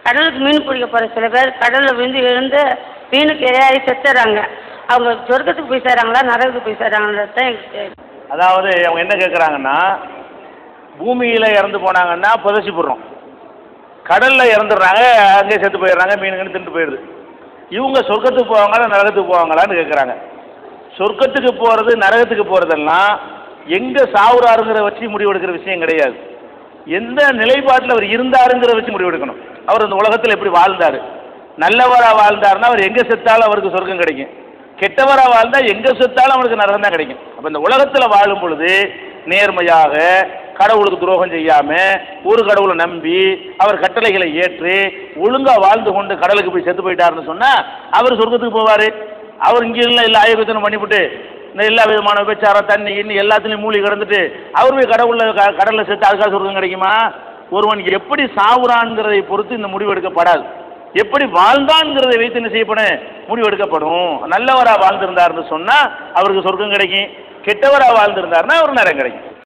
கடலுக்கு மீன் பிடிக்க போகிற சில பேர் கடலில் விழுந்து விழுந்து மீனுக்கு இரையாகி செத்துறாங்க. அவங்க சொர்க்கத்துக்கு போய் சேர்றாங்களா நரகத்துக்கு போய் சேர்றாங்கன்றது தான் எங்களுக்கு தெரியும். அதாவது அவங்க என்ன கேட்குறாங்கன்னா, பூமியில் இறந்து போனாங்கன்னா புதைச்சி போடுறோம், கடலில் இறந்துடுறாங்க, அங்கேயே செத்து போயிடுறாங்க, மீனுங்கன்னு தின்ட்டு போயிடுது. இவங்க சொர்க்கத்துக்கு போவாங்களா நரகத்துக்கு போவாங்களான்னு கேட்குறாங்க. சொர்க்கத்துக்கு போகிறது நரகத்துக்கு போகிறதெல்லாம் எங்கே சாவுறாருங்கிற வச்சு முடிவெடுக்கிற விஷயம் கிடையாது. எந்த நிலைப்பாட்டில் அவர் இருந்தாருங்கிற வச்சு முடிவெடுக்கணும். அவர் இந்த உலகத்தில் எப்படி வாழ்ந்தார், நல்லவராக வாழ்ந்தாருன்னா அவர் எங்கே செத்தாலும் அவருக்கு சொர்க்கம் கிடைக்கும், கெட்டவராக வாழ்ந்தால் எங்கே செத்தாலும் அவருக்கு நரகம் தான் கிடைக்கும். அப்போ இந்த உலகத்தில் வாழும் பொழுது நேர்மையாக கடவுளுக்கு துரோகம் செய்யாமல் ஒரு கடவுளை நம்பி அவர் கட்டளைகளை ஏற்று ஒழுங்காக வாழ்ந்து கொண்டு கடலுக்கு போய் செத்து போயிட்டாருன்னு சொன்னால் அவர் சொர்க்கத்துக்கு போவார். அவர் இங்கே எல்லா ஆயோகத்தனம் பண்ணிவிட்டு இந்த எல்லா விதமான விபச்சாரம் தண்ணி இன்னும் எல்லாத்துலேயும் மூழ்கி கிடந்துட்டு அவர் போய் கடலில் செத்து அதுக்காக சொர்க்கம் கிடைக்குமா? ஒருவன் எப்படி சாவுறான்ங்கிறதை பொறுத்து இந்த முடிவு எடுக்கப்படாது. எப்படி வாழ்ந்தான்ங்கிறதை வைத்து என்ன செய்யப்படும், முடிவு எடுக்கப்படும். நல்லவராக வாழ்ந்திருந்தாருன்னு சொன்னால் அவருக்கு சொர்க்கம் கிடைக்கும், கெட்டவராக வாழ்ந்திருந்தாருன்னா அவருக்கு நரகம் கிடைக்கும்.